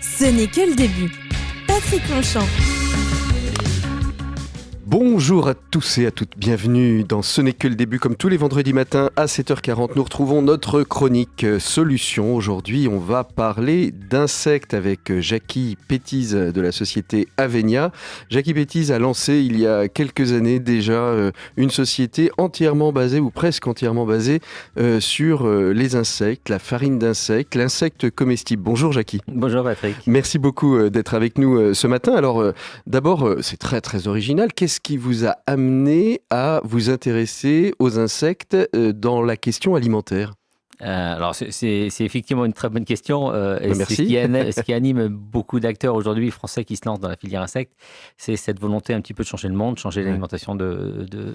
Ce n'est que le début. Patrick Longchamp. Bonjour à tous et à toutes, bienvenue dans Ce n'est que le début. Comme tous les vendredis matins à 7h40, nous retrouvons notre chronique Solutions. Aujourd'hui, on va parler d'insectes avec Jackie Pétise de la société Avenia. Jackie Pétise a lancé il y a quelques années déjà une société entièrement basée ou presque entièrement basée sur les insectes, la farine d'insectes, l'insecte comestible. Bonjour Jackie. Bonjour Patrick. Merci beaucoup d'être avec nous ce matin. Alors d'abord, c'est très original. Qu'est-ce qui vous a amené à vous intéresser aux insectes dans la question alimentaire ? Alors c'est effectivement une très bonne question. Merci. Ce qui anime beaucoup d'acteurs aujourd'hui français qui se lancent dans la filière insectes, c'est cette volonté un petit peu de changer le monde, changer l'alimentation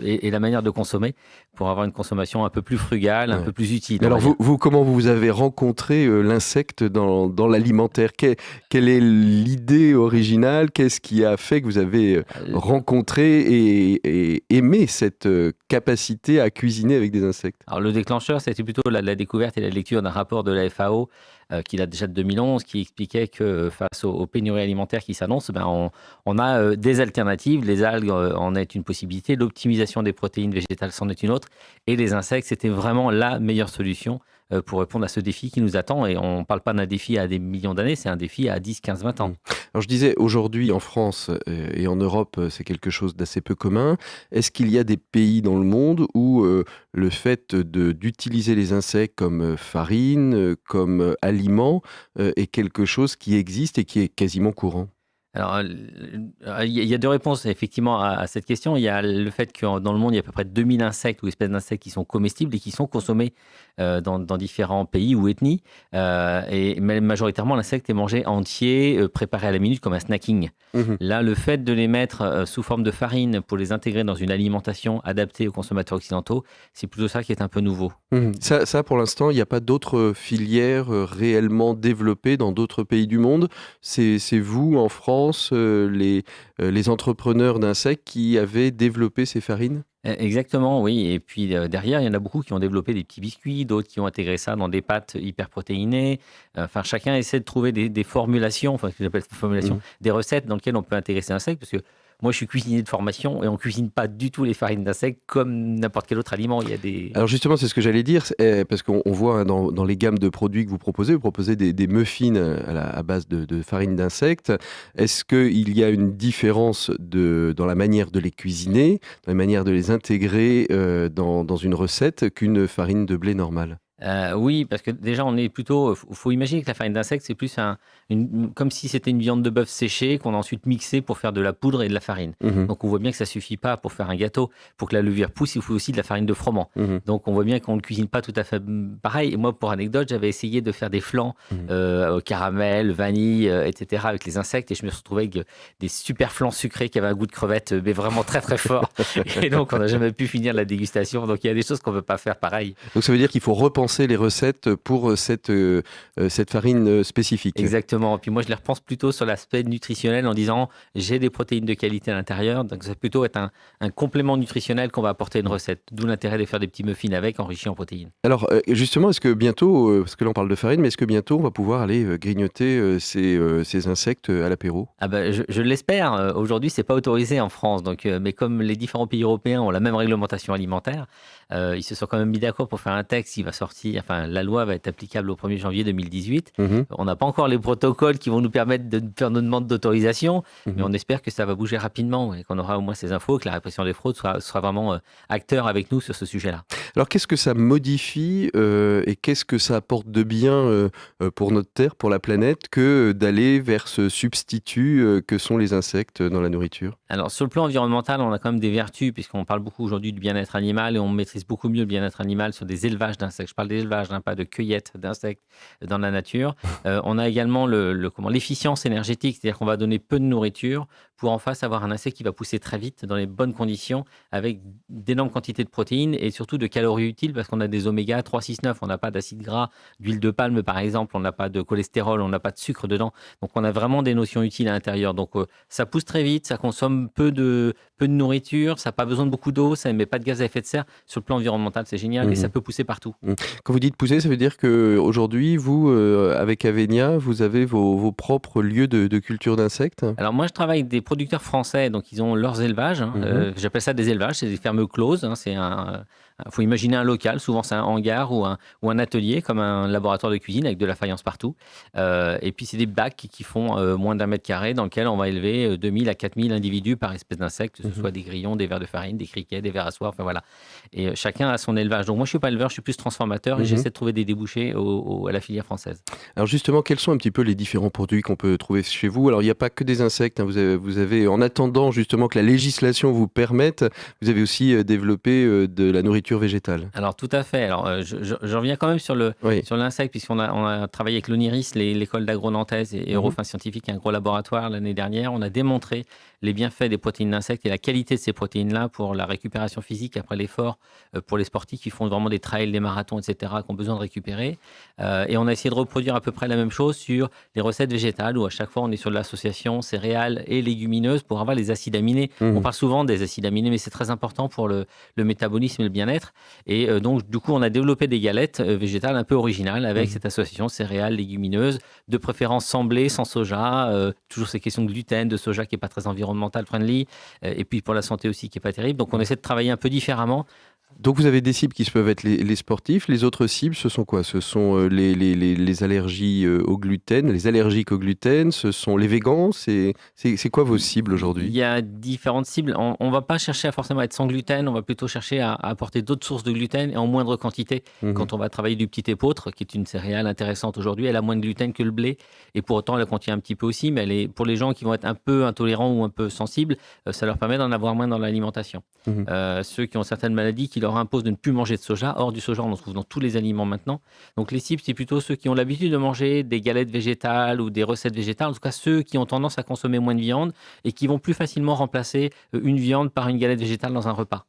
et la manière de consommer pour avoir une consommation un peu plus frugale, un peu plus utile. Alors vous, comment vous avez rencontré l'insecte dans l'alimentaire ? Quelle est l'idée originale ? Qu'est-ce qui a fait que vous avez rencontré et aimé cette capacité à cuisiner avec des insectes ? Alors le déclencheur, c'était plutôt la découverte et la lecture d'un rapport de la FAO qui date déjà de 2011, qui expliquait que face aux pénuries alimentaires qui s'annoncent, on a des alternatives. Les algues en est une possibilité, l'optimisation des protéines végétales c'en est une autre, et les insectes, c'était vraiment la meilleure solution pour répondre à ce défi qui nous attend. Et on ne parle pas d'un défi à des millions d'années, c'est un défi à 10, 15, 20 ans. Alors je disais, aujourd'hui en France et en Europe, c'est quelque chose d'assez peu commun. Est-ce qu'il y a des pays dans le monde où le fait d'utiliser les insectes comme farine, comme aliment, est quelque chose qui existe et qui est quasiment courant ? Alors, il y a deux réponses effectivement à cette question. Il y a le fait que dans le monde, il y a à peu près 2000 insectes ou espèces d'insectes qui sont comestibles et qui sont consommés dans différents pays ou ethnies. Et majoritairement, l'insecte est mangé entier, préparé à la minute comme un snacking. Là, le fait de les mettre sous forme de farine pour les intégrer dans une alimentation adaptée aux consommateurs occidentaux, c'est plutôt ça qui est un peu nouveau. Ça, pour l'instant, il n'y a pas d'autres filières réellement développées dans d'autres pays du monde. C'est vous, en France, les entrepreneurs d'insectes qui avaient développé ces farines ? Exactement, oui. Et puis derrière, il y en a beaucoup qui ont développé des petits biscuits, d'autres qui ont intégré ça dans des pâtes hyper protéinées. Enfin, chacun essaie de trouver des formulations, enfin, ce que j'appelle formulations, des recettes dans lesquelles on peut intégrer ces insectes, parce que moi, je suis cuisinier de formation et on ne cuisine pas du tout les farines d'insectes comme n'importe quel autre aliment. Il y a des... Alors justement, c'est ce que j'allais dire, parce qu'on voit dans les gammes de produits que vous proposez des muffins à base de farine d'insectes. Est-ce qu'il y a une différence dans la manière de les cuisiner, dans la manière de les intégrer dans une recette qu'une farine de blé normale ? Oui, parce que déjà, on est plutôt... faut imaginer que la farine d'insecte, c'est plus comme si c'était une viande de bœuf séchée qu'on a ensuite mixée pour faire de la poudre et de la farine. Donc, on voit bien que ça ne suffit pas pour faire un gâteau. Pour que la levure pousse, il faut aussi de la farine de froment. Donc, on voit bien qu'on ne cuisine pas tout à fait pareil. Et moi, pour anecdote, j'avais essayé de faire des flans au caramel, vanille, etc. avec les insectes. Et je me suis retrouvé avec des super flans sucrés qui avaient un goût de crevette, mais vraiment très fort. Et donc, on n'a jamais pu finir la dégustation. Donc, il y a des choses qu'on ne peut pas faire pareil. Donc, ça veut dire qu'il faut repenser les recettes pour cette farine spécifique. Exactement. Puis moi, je les repense plutôt sur l'aspect nutritionnel en disant j'ai des protéines de qualité à l'intérieur. Donc, ça va plutôt être un complément nutritionnel qu'on va apporter à une recette. D'où l'intérêt de faire des petits muffins avec, enrichis en protéines. Alors, justement, est-ce que bientôt, parce que là, on parle de farine, mais est-ce que bientôt, on va pouvoir aller grignoter ces insectes à l'apéro ? Je l'espère. Aujourd'hui, c'est pas autorisé en France. Donc, mais comme les différents pays européens ont la même réglementation alimentaire, ils se sont quand même mis d'accord pour faire un texte qui va sortir. Enfin, la loi va être applicable au 1er janvier 2018. On n'a pas encore les protocoles qui vont nous permettre de faire nos demandes d'autorisation, mais on espère que ça va bouger rapidement et qu'on aura au moins ces infos, que la répression des fraudes sera vraiment acteur avec nous sur ce sujet-là. Alors, qu'est-ce que ça modifie et qu'est-ce que ça apporte de bien pour notre Terre, pour la planète, que d'aller vers ce substitut que sont les insectes dans la nourriture ? Alors, sur le plan environnemental, on a quand même des vertus, puisqu'on parle beaucoup aujourd'hui du bien-être animal et on maîtrise beaucoup mieux le bien-être animal sur des élevages d'insectes. Je parle d'élevage, pas de cueillette d'insectes dans la nature. On a également l'efficience énergétique, c'est-à-dire qu'on va donner peu de nourriture pour en face avoir un insecte qui va pousser très vite dans les bonnes conditions avec d'énormes quantités de protéines et surtout de calories utiles parce qu'on a des oméga 3, 6, 9. On n'a pas d'acide gras, d'huile de palme par exemple, on n'a pas de cholestérol, on n'a pas de sucre dedans. Donc on a vraiment des notions utiles à l'intérieur. Donc ça pousse très vite, ça consomme peu de nourriture, ça n'a pas besoin de beaucoup d'eau, ça n'émet pas de gaz à effet de serre. Sur le plan environnemental, c'est génial et ça peut pousser partout. Quand vous dites pousser, ça veut dire qu'aujourd'hui, vous, avec Avenia, vous avez vos propres lieux de culture d'insectes? Alors moi, je travaille avec des producteurs français, donc ils ont leurs élevages. J'appelle ça des élevages, c'est des fermes closes. Faut imaginer un local, souvent c'est un hangar ou un atelier, comme un laboratoire de cuisine avec de la faïence partout. Et puis c'est des bacs qui font moins d'1 mètre carré dans lesquels on va élever 2000 à 4000 individus par espèce d'insectes, que ce soit des grillons, des vers de farine, des criquets, des vers à soie, enfin voilà. Et chacun a son élevage. Donc moi je suis pas éleveur, je suis plus transformateur et j'essaie de trouver des débouchés à la filière française. Alors justement, quels sont un petit peu les différents produits qu'on peut trouver chez vous? Alors il n'y a pas que des insectes, hein. Vous avez, en attendant justement que la législation vous permette, vous avez aussi développé de la nourriture végétale. Alors tout à fait. Alors je reviens quand même sur l'insecte, puisqu'on a travaillé avec l'ONIRIS, l'école d'agro-nantaise et Eurofin Scientifique, un gros laboratoire l'année dernière. On a démontré les bienfaits des protéines d'insectes et la qualité de ces protéines-là pour la récupération physique après l'effort, pour les sportifs qui font vraiment des trails, des marathons, etc., qui ont besoin de récupérer. Et on a essayé de reproduire à peu près la même chose sur les recettes végétales, où à chaque fois on est sur de l'association céréales et légumineuses pour avoir les acides aminés. On parle souvent des acides aminés, mais c'est très important pour le métabolisme et le bien-être. Et donc, du coup, on a développé des galettes végétales un peu originales avec cette association céréales, légumineuses, de préférence semblées, sans soja. Toujours ces questions de gluten, de soja qui n'est pas très environnemental friendly. Et puis pour la santé aussi qui n'est pas terrible. Donc, on essaie de travailler un peu différemment. Donc vous avez des cibles qui peuvent être les sportifs. Les autres cibles, ce sont quoi? Ce sont les allergies au gluten, les allergiques au gluten, ce sont les végans. C'est quoi vos cibles aujourd'hui? Il y a différentes cibles. On ne va pas chercher à forcément être sans gluten, on va plutôt chercher à apporter d'autres sources de gluten et en moindre quantité. Quand on va travailler du petit épeautre, qui est une céréale intéressante aujourd'hui, elle a moins de gluten que le blé et pour autant elle contient un petit peu aussi, mais pour les gens qui vont être un peu intolérants ou un peu sensibles, ça leur permet d'en avoir moins dans l'alimentation. Ceux qui ont certaines maladies qui leur impose de ne plus manger de soja. Or, du soja, on en trouve dans tous les aliments maintenant. Donc, les cibles, c'est plutôt ceux qui ont l'habitude de manger des galettes végétales ou des recettes végétales. En tout cas, ceux qui ont tendance à consommer moins de viande et qui vont plus facilement remplacer une viande par une galette végétale dans un repas.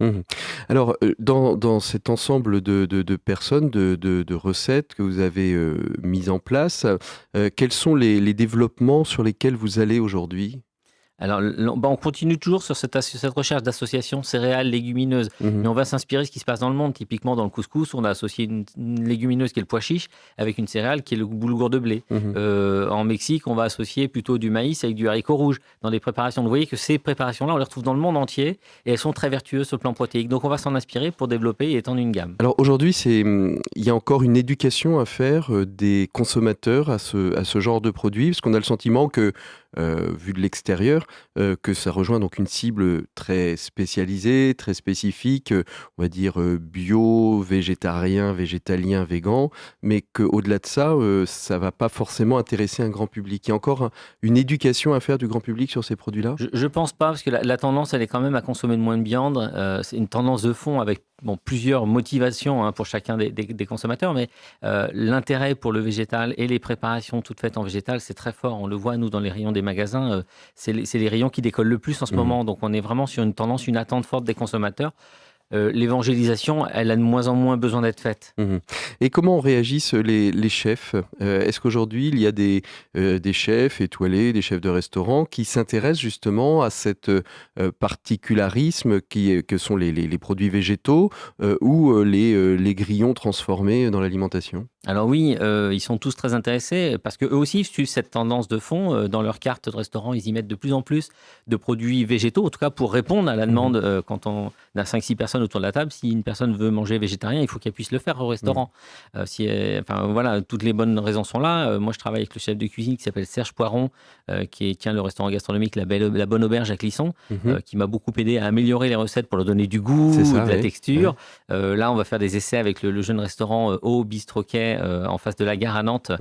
Alors, dans cet ensemble de personnes, de recettes que vous avez mises en place, quels sont les développements sur lesquels vous allez aujourd'hui? Alors, on continue toujours sur cette recherche d'associations céréales, légumineuses, mais on va s'inspirer de ce qui se passe dans le monde. Typiquement, dans le couscous, on a associé une légumineuse qui est le pois chiche avec une céréale qui est le boulgour de blé. En Mexique, on va associer plutôt du maïs avec du haricot rouge dans les préparations. Vous voyez que ces préparations-là, on les retrouve dans le monde entier et elles sont très vertueuses sur le plan protéique. Donc, on va s'en inspirer pour développer et étendre une gamme. Alors, aujourd'hui, il y a encore une éducation à faire des consommateurs à ce genre de produits, parce qu'on a le sentiment que vu de l'extérieur, que ça rejoint donc une cible très spécialisée, très spécifique, on va dire bio, végétarien, végétalien, végan, mais qu'au-delà de ça, ça va pas forcément intéresser un grand public. Il y a encore une éducation à faire du grand public sur ces produits-là? Je pense pas, parce que la tendance, elle est quand même à consommer de moins de viande. C'est une tendance de fond avec plusieurs motivations pour chacun des consommateurs, mais l'intérêt pour le végétal et les préparations toutes faites en végétal, c'est très fort. On le voit, nous, dans les rayons des magasins, c'est les rayons qui décollent le plus en ce moment. Donc, on est vraiment sur une tendance, une attente forte des consommateurs. L'évangélisation, elle a de moins en moins besoin d'être faite. Et comment réagissent les chefs? Est-ce qu'aujourd'hui, il y a des chefs étoilés, des chefs de restaurant qui s'intéressent justement à cet particularisme que sont les produits végétaux ou les grillons transformés dans l'alimentation? Alors oui, ils sont tous très intéressés parce qu'eux aussi suivent cette tendance de fond. Dans leur carte de restaurant, ils y mettent de plus en plus de produits végétaux, en tout cas pour répondre à la demande quand on a 5-6 personnes autour de la table. Si une personne veut manger végétarien, il faut qu'elle puisse le faire au restaurant. Voilà, toutes les bonnes raisons sont là. Moi, je travaille avec le chef de cuisine qui s'appelle Serge Poiron, qui tient le restaurant gastronomique La Bonne Auberge à Clisson, qui m'a beaucoup aidé à améliorer les recettes pour leur donner du goût, de la texture. Là, on va faire des essais avec le jeune restaurant Au Bistroquet en face de la gare à Nantes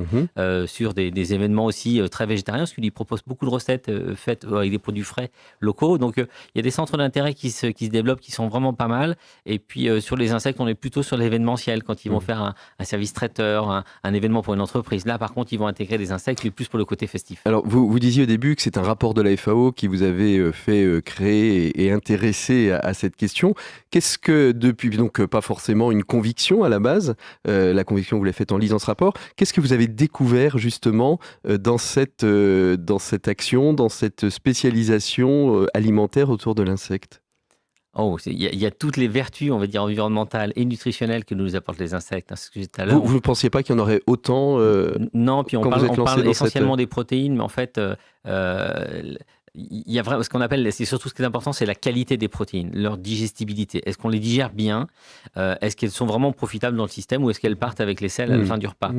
sur des événements aussi très végétariens, parce qu'il y propose beaucoup de recettes faites avec des produits frais locaux. Donc, il y a des centres d'intérêt qui se développent, qui sont vraiment pas mal. Et puis, sur les insectes, on est plutôt sur l'événementiel, quand ils vont faire un service traiteur, un événement pour une entreprise. Là, par contre, ils vont intégrer des insectes, mais plus pour le côté festif. Alors, vous disiez au début que c'est un rapport de la FAO qui vous avait fait créer et intéresser à cette question. Qu'est-ce que, depuis, donc pas forcément une conviction à la base, la conviction vous l'avez faite en lisant ce rapport, qu'est-ce que vous avez découvert justement dans cette action, dans cette spécialisation alimentaire autour de l'insecte? Oh, il y a toutes les vertus, on va dire, environnementales et nutritionnelles que nous apportent les insectes, hein, c'est ce que j'ai dit tout à l'heure. Vous ne pensiez pas qu'il y en aurait autant Non, puis on quand vous êtes lancé parle dans essentiellement des protéines, mais en fait, il y a vraiment ce qu'on appelle, c'est surtout ce qui est important, c'est la qualité des protéines, leur digestibilité. Est-ce qu'on les digère bien? Est-ce qu'elles sont vraiment profitables dans le système ou est-ce qu'elles partent avec les selles à la fin du repas?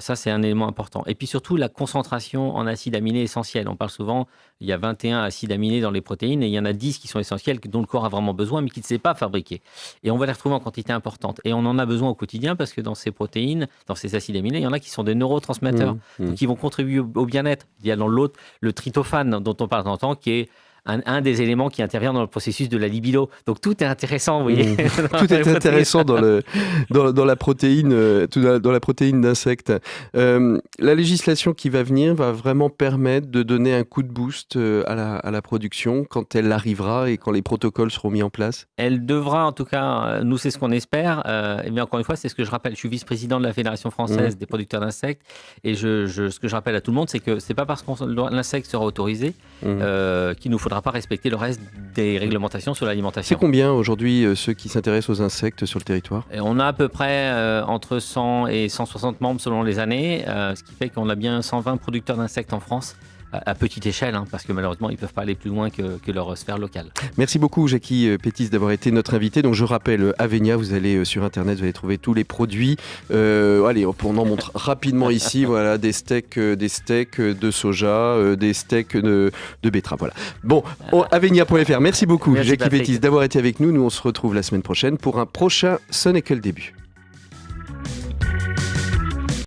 Ça, c'est un élément important. Et puis surtout, la concentration en acides aminés essentiels. On parle souvent, il y a 21 acides aminés dans les protéines et il y en a 10 qui sont essentiels, dont le corps a vraiment besoin, mais qui ne sait pas fabriquer. Et on va les retrouver en quantité importante. Et on en a besoin au quotidien parce que dans ces protéines, dans ces acides aminés, il y en a qui sont des neurotransmetteurs, donc qui vont contribuer au bien-être. Il y a dans l'autre le tryptophane dont on parle de temps en temps, qui est un des éléments qui intervient dans le processus de la libido. Donc tout est intéressant, vous voyez. Tout est intéressant dans la protéine, dans la protéine d'insectes. La législation qui va venir va vraiment permettre de donner un coup de boost à la production quand elle arrivera et quand les protocoles seront mis en place. Elle devra, en tout cas, nous c'est ce qu'on espère. Et bien encore une fois, c'est ce que je rappelle. Je suis vice-président de la Fédération française des producteurs d'insectes et ce que je rappelle à tout le monde, c'est que c'est pas parce que l'insecte sera autorisé qu'il nous faudra pas respecter le reste des réglementations sur l'alimentation. C'est combien aujourd'hui ceux qui s'intéressent aux insectes sur le territoire? Et on a à peu près entre 100 et 160 membres selon les années, ce qui fait qu'on a bien 120 producteurs d'insectes en France. À petite échelle, hein, parce que malheureusement, ils ne peuvent pas aller plus loin que leur sphère locale. Merci beaucoup, Jackie Pétis, d'avoir été notre invité. Donc, je rappelle, Avenia, vous allez sur Internet, vous allez trouver tous les produits. Allez, on en montre rapidement ici. Voilà, des steaks de soja, des steaks de betterave. Voilà. Bon, avenia.fr. Merci beaucoup, Jackie Pétis, d'avoir été avec nous. Nous, on se retrouve la semaine prochaine pour un prochain Ce n'est que le début.